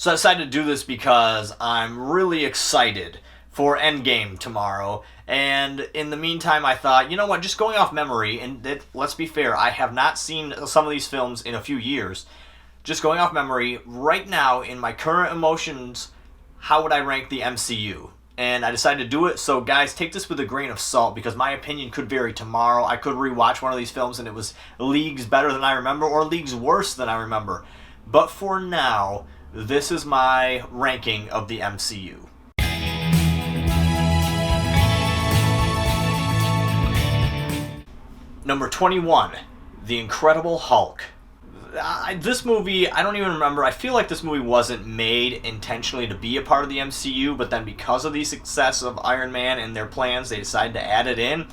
So I decided to do this because I'm really excited for Endgame tomorrow. And in the meantime, I thought, you know what, just going off memory, and let's be fair, I have not seen some of these films in a few years. Just going off memory, right now, in my current emotions, how would I rank the MCU? And I decided to do it, so guys, take this with a grain of salt, because my opinion could vary tomorrow. I could rewatch one of these films and it was leagues better than I remember, or leagues worse than I remember. But for now, this is my ranking of the MCU. Number 21, The Incredible Hulk. This movie, I don't even remember. I feel like this movie wasn't made intentionally to be a part of the MCU, but then because of the success of Iron Man and their plans, they decided to add it in.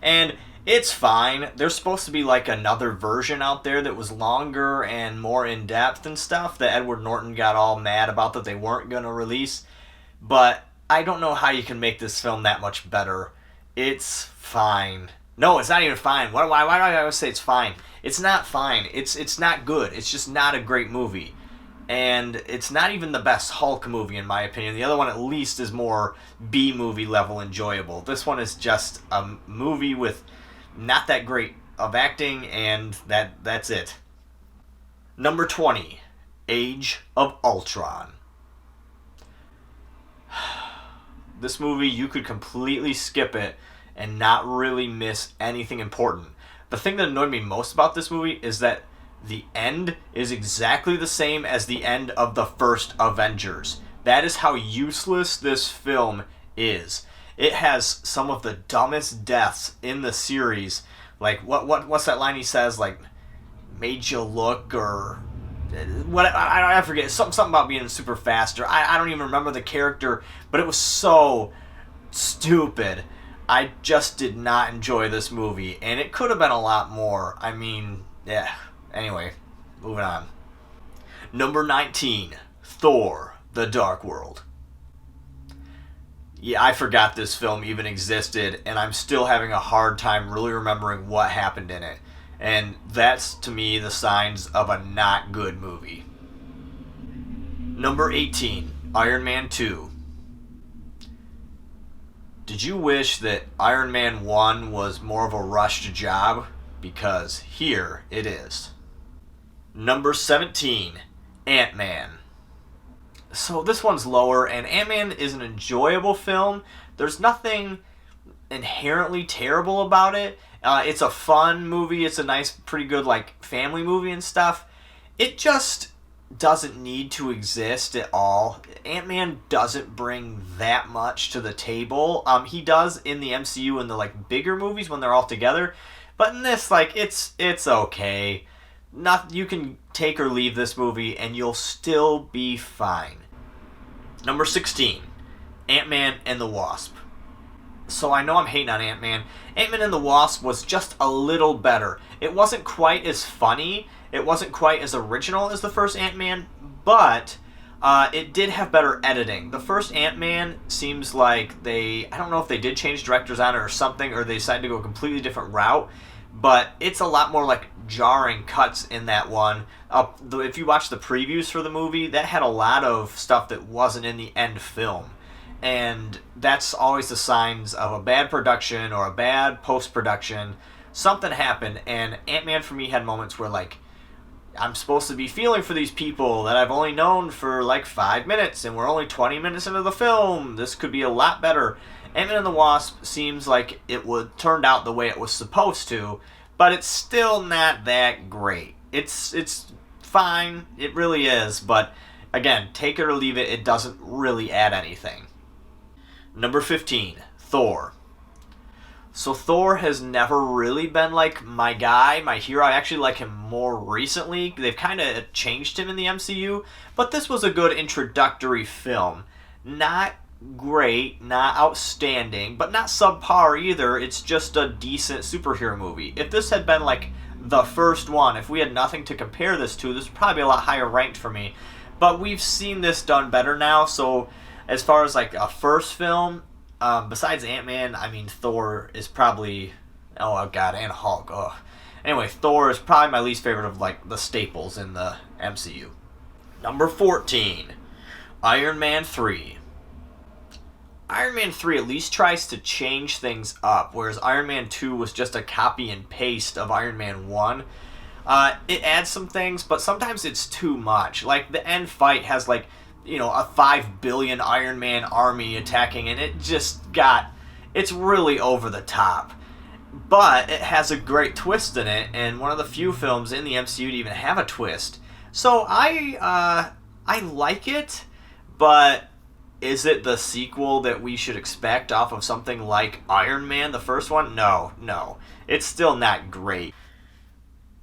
And it's fine. There's supposed to be like another version out there that was longer and more in-depth and stuff that Edward Norton got all mad about that they weren't going to release. But I don't know how you can make this film that much better. It's fine. No, it's not even fine. Why do I always say it's fine? It's not fine. It's not good. It's just not a great movie. And it's not even the best Hulk movie, in my opinion. The other one, at least, is more B-movie level enjoyable. This one is just a movie with not that great of acting, and that's it. Number 20, Age of Ultron. This movie, you could completely skip it and not really miss anything important. The thing that annoyed me most about this movie is that the end is exactly the same as the end of the first Avengers. That is how useless this film is. It has some of the dumbest deaths in the series. Like, what's that line he says? Like, made you look, or what? I forget. Something about being super fast, or I don't even remember the character, but it was so stupid. I just did not enjoy this movie, and it could have been a lot more. I mean, yeah. Anyway, moving on. Number 19, Thor: The Dark World. Yeah, I forgot this film even existed, and I'm still having a hard time really remembering what happened in it. And that's, to me, the signs of a not good movie. Number 18, Iron Man 2. Did you wish that Iron Man 1 was more of a rushed job? Because here it is. Number 17, Ant-Man. So this one's lower, and Ant-Man is an enjoyable film. There's nothing inherently terrible about it. It's a fun movie. It's a nice, pretty good, like, family movie and stuff. It just doesn't need to exist at all. Ant-Man doesn't bring that much to the table. He does in the MCU in the, like, bigger movies when they're all together. But in this, like, it's okay. You can take or leave this movie and you'll still be fine. Number 16, Ant-Man and the Wasp. So I know I'm hating on Ant-Man. Ant-Man and the Wasp was just a little better. It wasn't quite as funny. It wasn't quite as original as the first Ant-Man, but it did have better editing. The first Ant-Man seems like I don't know if they did change directors on it or something, or they decided to go a completely different route, but it's a lot more like jarring cuts in that one. If you watch the previews for the movie, that had a lot of stuff that wasn't in the end film. And that's always the signs of a bad production or a bad post-production. Something happened, and Ant-Man for me had moments where, like, I'm supposed to be feeling for these people that I've only known for like 5 minutes, and we're only 20 minutes into the film. This could be a lot better. Ant-Man and the Wasp seems like it turned out the way it was supposed to, but it's still not that great. It's fine, it really is, but again, take it or leave it, it doesn't really add anything. Number 15, Thor. So Thor has never really been like my guy, my hero. I actually like him more recently. They've kind of changed him in the MCU, but this was a good introductory film. Not great, not outstanding, but not subpar either. It's just a decent superhero movie. If this had been like the first one, if we had nothing to compare this to, this would probably be a lot higher ranked for me. But we've seen this done better now, so as far as like a first film, besides Ant-Man, I mean, Thor is probably, oh god, and Hulk. Oh. Anyway, Thor is probably my least favorite of like the staples in the MCU. Number 14, Iron Man 3. Iron Man 3 at least tries to change things up, whereas Iron Man 2 was just a copy and paste of Iron Man 1. It adds some things, but sometimes it's too much. Like, the end fight has, like, a 5 billion Iron Man army attacking, and it's really over the top. But it has a great twist in it, and one of the few films in the MCU to even have a twist. So I like it, but is it the sequel that we should expect off of something like Iron Man, the first one? No. It's still not great.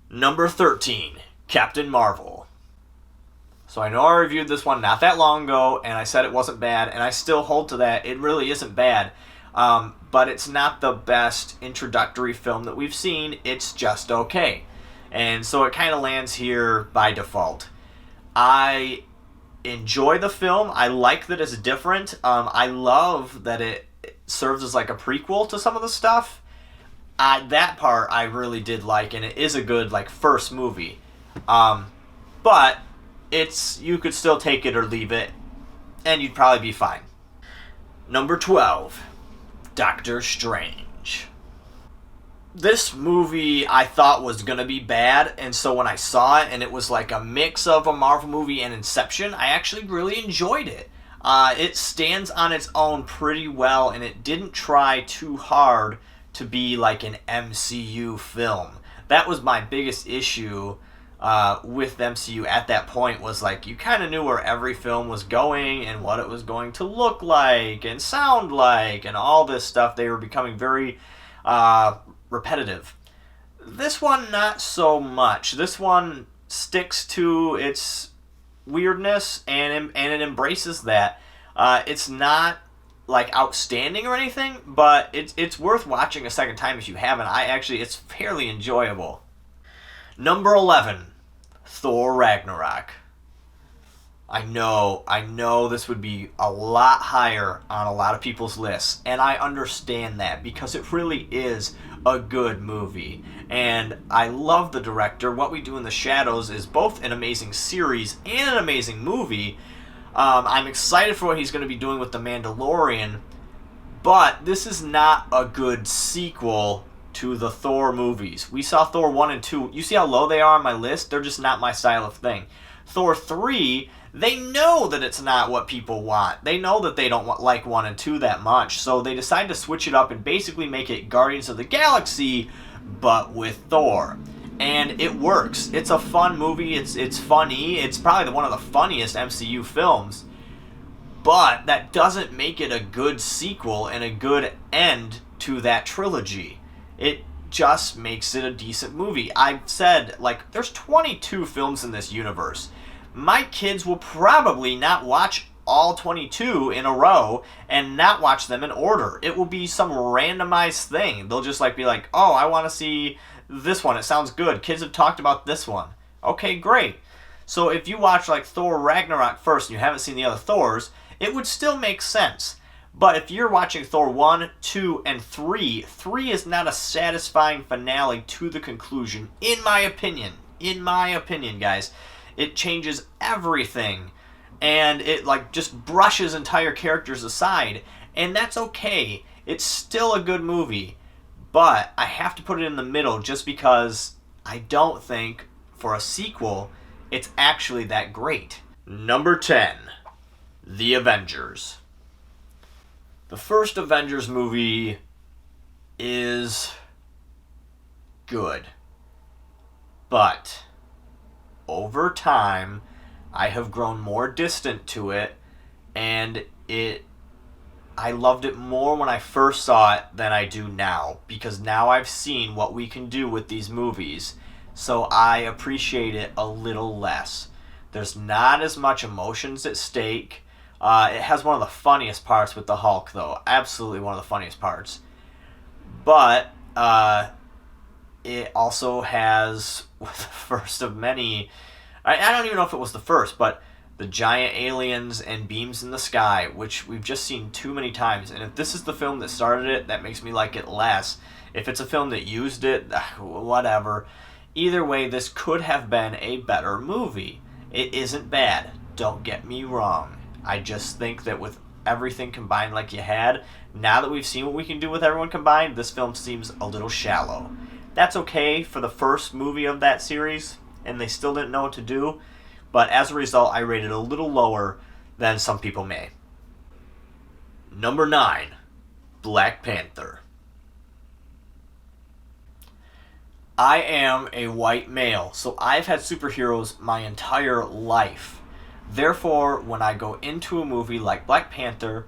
Number 13, Captain Marvel. So I know I reviewed this one not that long ago, and I said it wasn't bad, and I still hold to that. It really isn't bad. But it's not the best introductory film that we've seen. It's just okay. And so it kind of lands here by default. I enjoy the film. I like that it's different. I love that it serves as like a prequel to some of the stuff. That part I really did like, and it is a good like first movie. But you could still take it or leave it, and you'd probably be fine. Number 12, Doctor Strange. This movie I thought was going to be bad, and so when I saw it and it was like a mix of a Marvel movie and Inception, I actually really enjoyed it. It stands on its own pretty well, and it didn't try too hard to be like an MCU film. That was my biggest issue with the MCU at that point, was like you kind of knew where every film was going and what it was going to look like and sound like and all this stuff. They were becoming very repetitive. This one, not so much. This one sticks to its weirdness and it embraces that. It's not like outstanding or anything, but it's worth watching a second time if you haven't. It's fairly enjoyable. Number 11, Thor Ragnarok. I know this would be a lot higher on a lot of people's lists, and I understand that because it really is a good movie. And I love the director. What We Do in the Shadows is both an amazing series and an amazing movie. I'm excited for what he's going to be doing with The Mandalorian, but this is not a good sequel to the Thor movies. We saw Thor 1 and 2. You see how low they are on my list? They're just not my style of thing. Thor 3, they know that it's not what people want. They know that they don't like 1 and 2 that much, so they decide to switch it up and basically make it Guardians of the Galaxy, but with Thor. And it works. It's a fun movie. It's funny. It's probably one of the funniest MCU films. But that doesn't make it a good sequel and a good end to that trilogy. It just makes it a decent movie. I've said, like, there's 22 films in this universe. My kids will probably not watch all 22 in a row and not watch them in order. It will be some randomized thing. They'll just be like, oh, I want to see this one. It sounds good. Kids have talked about this one. Okay, great. So if you watch like Thor Ragnarok first and you haven't seen the other Thors, it would still make sense. But if you're watching Thor 1, 2, and 3, 3 is not a satisfying finale to the conclusion, in my opinion. In my opinion, guys. It changes everything. And it just brushes entire characters aside. And that's okay. It's still a good movie. But I have to put it in the middle just because I don't think, for a sequel, it's actually that great. Number 10, The Avengers. The first Avengers movie is good. But over time, I have grown more distant to it, and I loved it more when I first saw it than I do now, because now I've seen what we can do with these movies, so I appreciate it a little less. There's not as much emotions at stake. It has one of the funniest parts with the Hulk, though. Absolutely one of the funniest parts. But it also has the first of many... I don't even know if it was the first, but the giant aliens and beams in the sky, which we've just seen too many times. And if this is the film that started it, that makes me like it less. If it's a film that used it, whatever. Either way, this could have been a better movie. It isn't bad. Don't get me wrong. I just think that with everything combined like you had, now that we've seen what we can do with everyone combined, this film seems a little shallow. That's okay for the first movie of that series, and they still didn't know what to do, but as a result, I rated it a little lower than some people may. Number 9, Black Panther. I am a white male, so I've had superheroes my entire life. Therefore, when I go into a movie like Black Panther,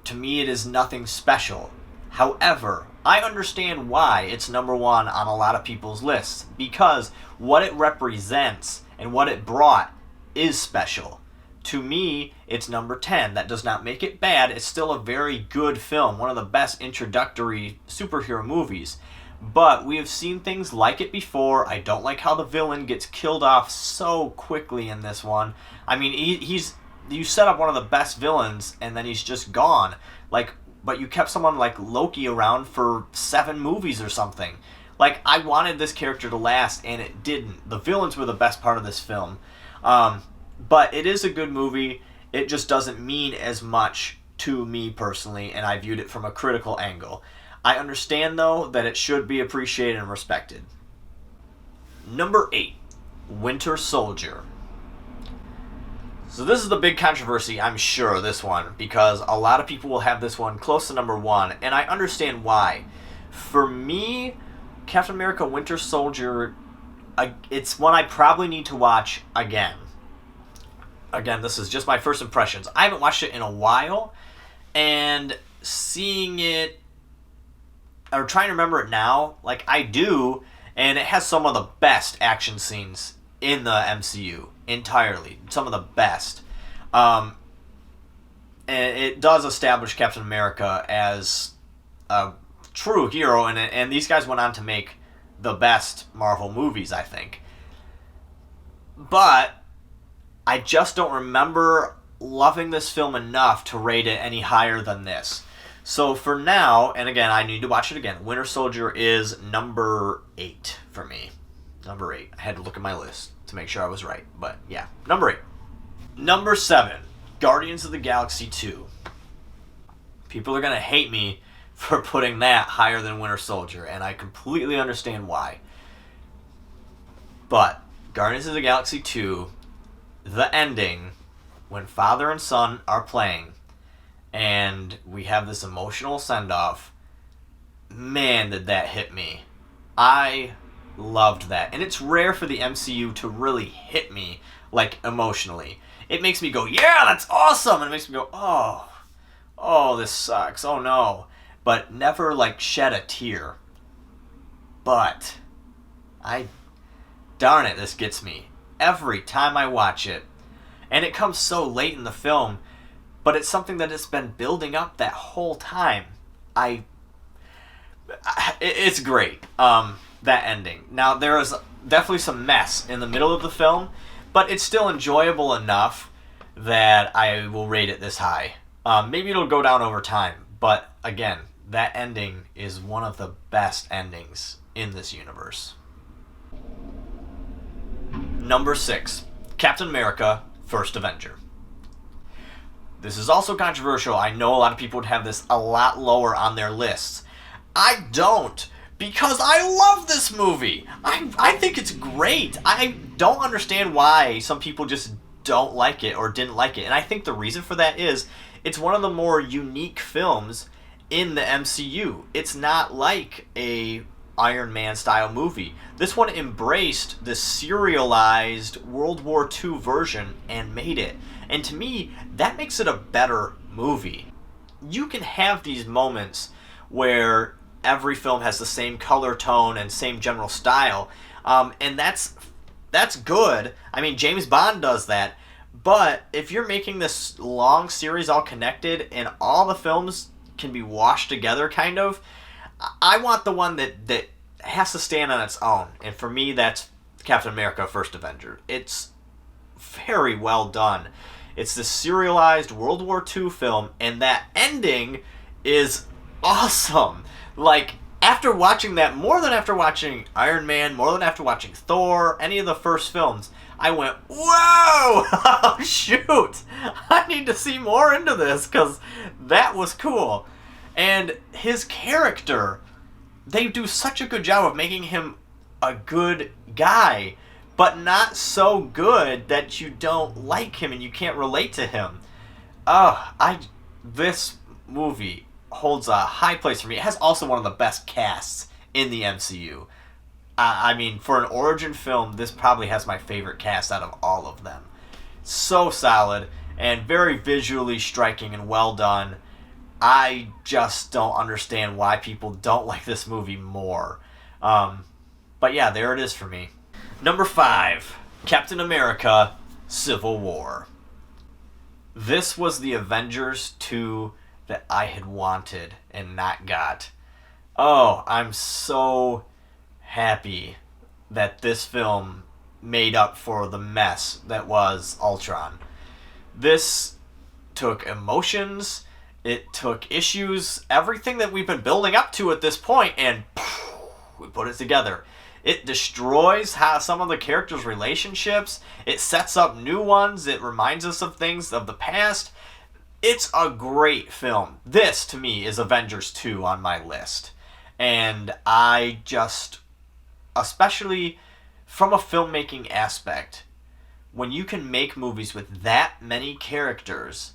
to me it is nothing special. However, I understand why it's number 1 on a lot of people's lists, because what it represents and what it brought is special. To me, it's number 10. That does not make it bad. It's still a very good film, one of the best introductory superhero movies. But we have seen things like it before. I don't like how the villain gets killed off so quickly in this one. I mean, you set up one of the best villains, and then he's just gone. But you kept someone like Loki around for 7 movies or something. I wanted this character to last, and it didn't. The villains were the best part of this film. But it is a good movie. It just doesn't mean as much to me personally, and I viewed it from a critical angle. I understand, though, that it should be appreciated and respected. Number 8, Winter Soldier. So this is the big controversy, I'm sure, this one, because a lot of people will have this one close to number 1, and I understand why. For me, Captain America Winter Soldier, it's one I probably need to watch again. Again, this is just my first impressions. I haven't watched it in a while, and seeing it, or trying to remember it now, I do, and it has some of the best action scenes in the MCU, entirely. Some of the best. And it does establish Captain America as a true hero, and these guys went on to make the best Marvel movies, I think. But I just don't remember loving this film enough to rate it any higher than this. So for now, and again, I need to watch it again, Winter Soldier is number 8 for me. Number 8. I had to look at my list to make sure I was right. But yeah, number 8. Number 7, Guardians of the Galaxy 2. People are going to hate me for putting that higher than Winter Soldier, and I completely understand why. But Guardians of the Galaxy 2, the ending, when father and son are playing, and we have this emotional send-off, man, did that hit me. I loved that. And it's rare for the MCU to really hit me, emotionally. It makes me go, yeah, that's awesome! And it makes me go, oh, this sucks, oh no. But never, shed a tear. But, darn it, this gets me. Every time I watch it. And it comes so late in the film, but it's something that has been building up that whole time. It's great, that ending. Now, there is definitely some mess in the middle of the film, but it's still enjoyable enough that I will rate it this high. Maybe it'll go down over time, but again, that ending is one of the best endings in this universe. Number 6, Captain America, First Avenger. This is also controversial. I know a lot of people would have this a lot lower on their lists. I don't, because I love this movie. I think it's great. I don't understand why some people just don't like it or didn't like it. And I think the reason for that is it's one of the more unique films in the MCU. It's not like a Iron Man style movie. This one embraced the serialized World War II version and made it. And to me, that makes it a better movie. You can have these moments where every film has the same color tone and same general style, and that's good. I mean, James Bond does that. But if you're making this long series all connected and all the films can be washed together, kind of, I want the one that has to stand on its own. And for me, that's Captain America First Avenger. It's very well done. It's the serialized World War II film, and that ending is awesome. After watching that, more than after watching Iron Man, more than after watching Thor, any of the first films, I went, whoa! Oh, shoot! I need to see more into this because that was cool. And his character, they do such a good job of making him a good guy, but not so good that you don't like him and you can't relate to him. This movie holds a high place for me. It has also one of the best casts in the MCU. I mean, for an origin film, this probably has my favorite cast out of all of them. So solid and very visually striking and well done. I just don't understand why people don't like this movie more. But yeah, there it is for me. Number 5, Captain America: Civil War. This was the Avengers 2 that I had wanted and not got. Oh, I'm so happy that this film made up for the mess that was Ultron. This took emotions, it took issues, everything that we've been building up to at this point, and we put it together. It destroys some of the characters' relationships. It sets up new ones. It reminds us of things of the past. It's a great film. This, to me, is Avengers 2 on my list. And I just, especially from a filmmaking aspect, when you can make movies with that many characters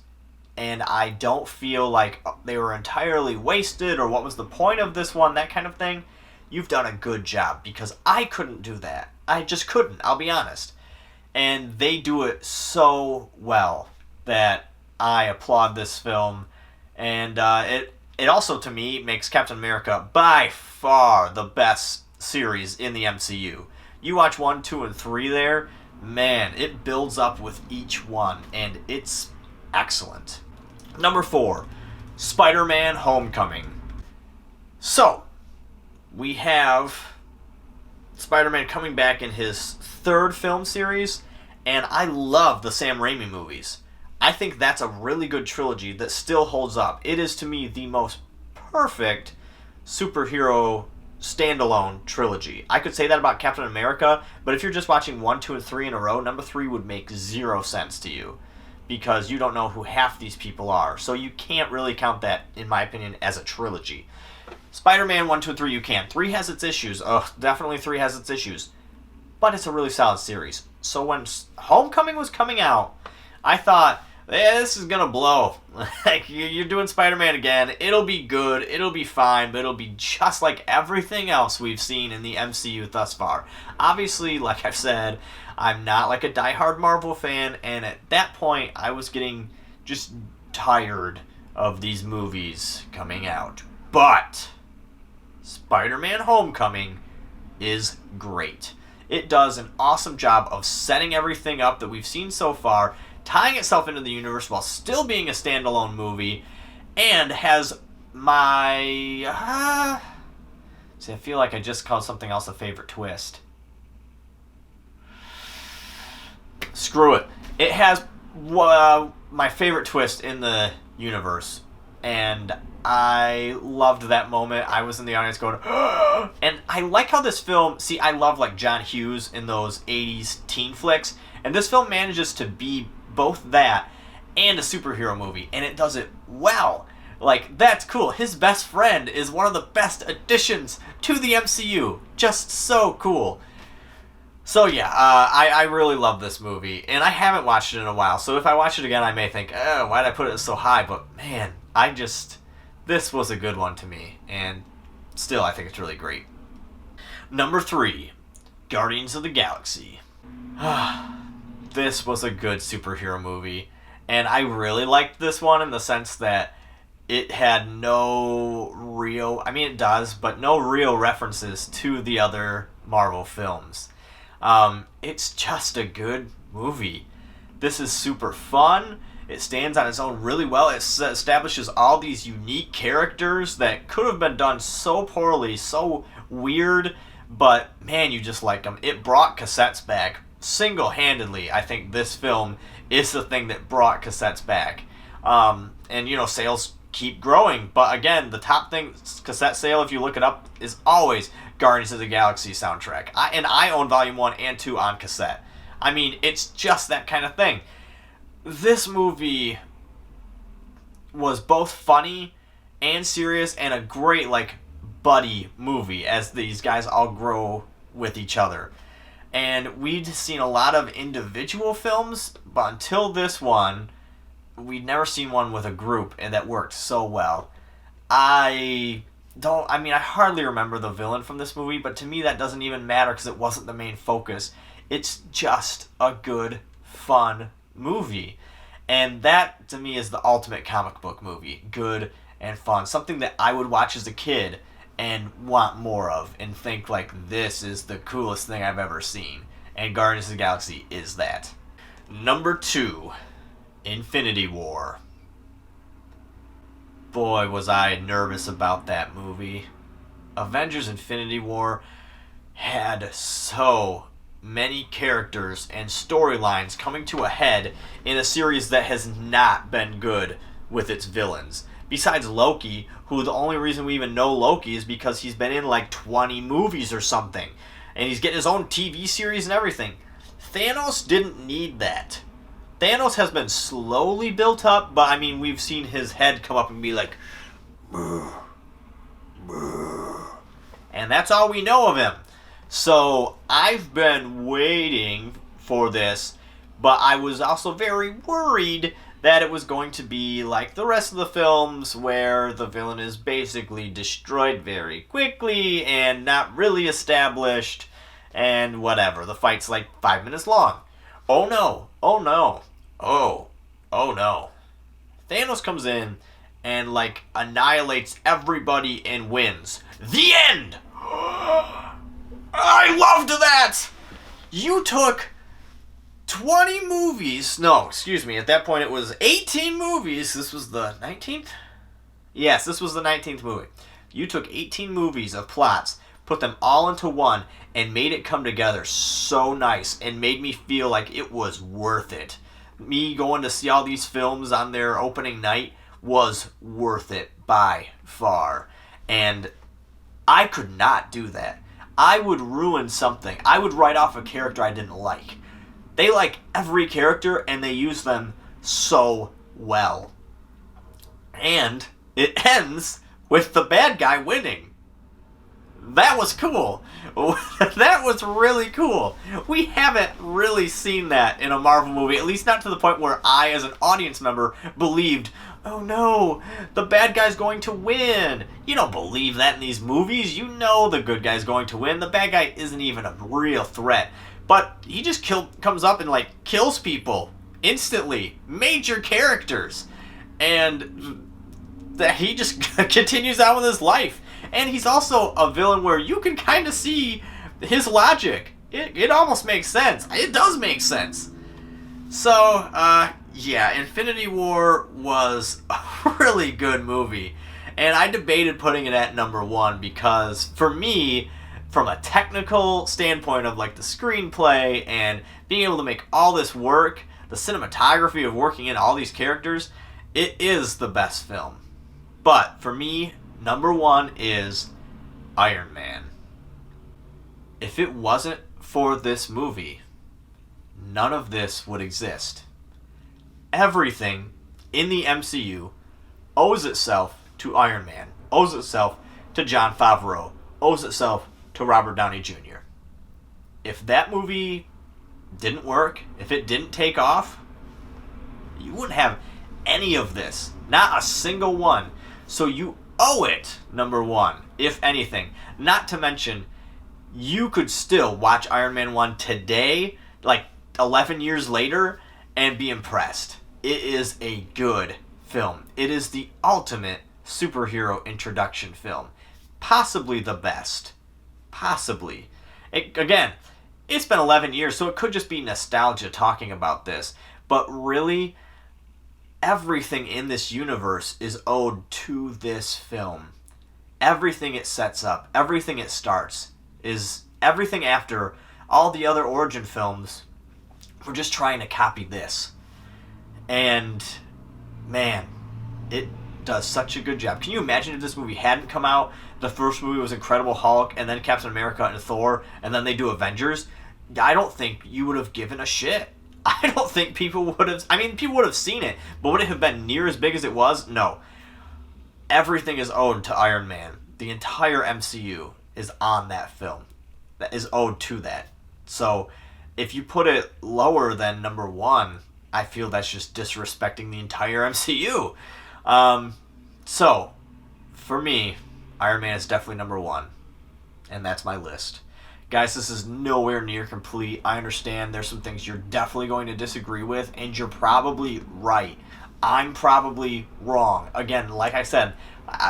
and I don't feel like they were entirely wasted or what was the point of this one, that kind of thing, you've done a good job, because I couldn't do that. I just couldn't, I'll be honest. And they do it so well that I applaud this film. And it also, to me, makes Captain America by far the best series in the MCU. You watch 1, 2, and 3 there, man, it builds up with each one, and it's excellent. Number 4, Spider-Man: Homecoming. So, we have Spider-Man coming back in his 3rd film series, and I love the Sam Raimi movies. I think that's a really good trilogy that still holds up. It is, to me, the most perfect superhero standalone trilogy. I could say that about Captain America, but if you're just watching 1, 2, and 3 in a row, number 3 would make 0 sense to you, because you don't know who half these people are. So you can't really count that, in my opinion, as a trilogy. Spider-Man 1, 2, and 3 you can. 3 has its issues. Definitely 3 has its issues. But it's a really solid series. So when Homecoming was coming out, I thought, this is gonna blow. Like, you're doing Spider-Man again. It'll be good. It'll be fine. But it'll be just like everything else we've seen in the MCU thus far. Obviously, like I've said, I'm not like a diehard Marvel fan. And at that point, I was getting just tired of these movies coming out. But Spider-Man: Homecoming is great. It does an awesome job of setting everything up that we've seen so far, tying itself into the universe while still being a standalone movie, and has my... see, I feel like I just called something else a favorite twist. Screw it. It has my favorite twist in the universe, and I loved that moment. I was in the audience going, and I like how this film, see, I love like John Hughes in those 80s teen flicks, and this film manages to be both that and a superhero movie, and it does it well. Like, that's cool. His best friend is one of the best additions to the MCU. Just so cool. So yeah, I really love this movie, and I haven't watched it in a while, so if I watch it again, I may think, oh, why'd I put it so high? But man, this was a good one to me, and still, I think it's really great. Number 3, Guardians of the Galaxy. This was a good superhero movie, and I really liked this one in the sense that it had no real, I mean it does, but no real references to the other Marvel films. It's just a good movie. This is super fun. It stands on its own really well. It establishes all these unique characters that could have been done so poorly, so weird, but man, you just like them. It brought cassettes back single-handedly. I think this film is the thing that brought cassettes back. And you know, sales keep growing, but again, the top thing, cassette sale, if you look it up, is always Guardians of the Galaxy soundtrack. I own Volume 1 and 2 on cassette. I mean, it's just that kind of thing. this movie was both funny and serious and a great, like, buddy movie as these guys all grow with each other. And we'd seen a lot of individual films, but until this one, we'd never seen one with a group and that worked so well. I I hardly remember the villain from this movie, but to me that doesn't even matter because it wasn't the main focus. It's just a good, fun movie. And that, to me, is the ultimate comic book movie. Good and fun. Something that I would watch as a kid and want more of and think, like, this is the coolest thing I've ever seen. And Guardians of the Galaxy is that. Number 2, Infinity War. Boy, was I nervous about that movie. Avengers Infinity War had so many characters and storylines coming to a head in a series that has not been good with its villains. Besides Loki, who the only reason we even know Loki is because he's been in like 20 movies or something. And he's getting his own TV series and everything. Thanos didn't need that. Thanos has been slowly built up, but I mean, we've seen his head come up and be like, "Brr, brr." And that's all we know of him. So I've been waiting for this, but I was also very worried that it was going to be like the rest of the films where the villain is basically destroyed very quickly and not really established and whatever. The fight's like 5 minutes long. Oh no, oh no, oh no. Thanos comes in and like annihilates everybody and wins. The end! I loved that! You took 20 movies. No, excuse me. At that point, it was 18 movies. This was the 19th? Yes, this was the 19th movie. You took 18 movies of plots, put them all into one, and made it come together so nice and made me feel like it was worth it. Me going to see all these films on their opening night was worth it by far. And I could not do that. I would ruin something. I would write off a character I didn't like. They like every character and they use them so well. And it ends with the bad guy winning. That was cool. That was really cool. We haven't really seen that in a Marvel movie, at least not to the point where I, as an audience member, believed, oh no, the bad guy's going to win. You don't believe that in these movies. You know the good guy's going to win. The bad guy isn't even a real threat. But he just comes up and like kills people instantly. Major characters. And that he just continues on with his life. And he's also a villain where you can kind of see his logic. It almost makes sense. It does make sense. So, yeah, Infinity War was a really good movie. And I debated putting it at number 1 because, for me, from a technical standpoint of like the screenplay and being able to make all this work, the cinematography of working in all these characters, it is the best film. But, for me, number 1 is Iron Man. If it wasn't for this movie, none of this would exist. Everything in the MCU owes itself to Iron Man, owes itself to Jon Favreau, owes itself to Robert Downey Jr. If that movie didn't work, if it didn't take off, you wouldn't have any of this. Not a single one. So you owe it, number 1, if anything. Not to mention, you could still watch Iron Man 1 today, like 11 years later, and be impressed. It is a good film. It is the ultimate superhero introduction film. Possibly the best. Possibly. Again, it's been 11 years, so it could just be nostalgia talking about this. But really, everything in this universe is owed to this film. Everything it sets up, everything it starts, is everything after all the other origin films. We're just trying to copy this. And, man, it does such a good job. Can you imagine if this movie hadn't come out, the first movie was Incredible Hulk, and then Captain America and Thor, and then they do Avengers? I don't think you would have given a shit. I don't think people would have. I mean, people would have seen it, but would it have been near as big as it was? No. Everything is owed to Iron Man. The entire MCU is on that film. That is owed to that. So, if you put it lower than number one, I feel that's just disrespecting the entire MCU. So, for me, Iron Man is definitely number one. And that's my list. Guys, this is nowhere near complete. I understand there's some things you're definitely going to disagree with, and you're probably right. I'm probably wrong. Again, like I said,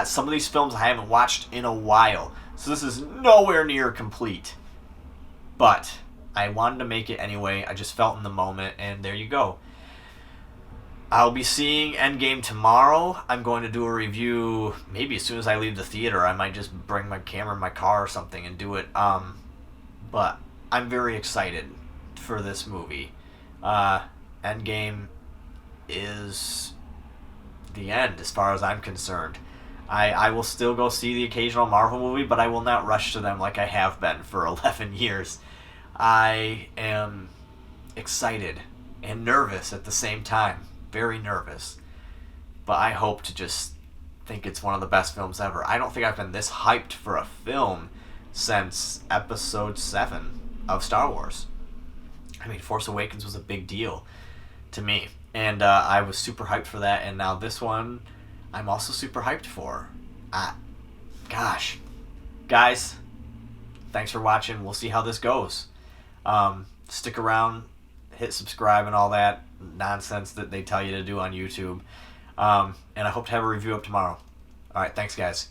some of these films I haven't watched in a while, so this is nowhere near complete. But I wanted to make it anyway. I just felt in the moment, and there you go. I'll be seeing Endgame tomorrow. I'm going to do a review maybe as soon as I leave the theater. I might just bring my camera in my car or something and do it. But I'm very excited for this movie. Endgame is the end as far as I'm concerned. I will still go see the occasional Marvel movie, but I will not rush to them like I have been for 11 years. I am excited and nervous at the same time. Very nervous. But I hope to just think it's one of the best films ever. I don't think I've been this hyped for a film since Episode 7 of Star Wars. I mean, Force Awakens was a big deal to me. And I was super hyped for that. And now this one, I'm also super hyped for. Gosh. Guys, thanks for watching. We'll see how this goes. Stick around. Hit subscribe and all that nonsense that they tell you to do on YouTube. And I hope to have a review up tomorrow. Alright, thanks guys.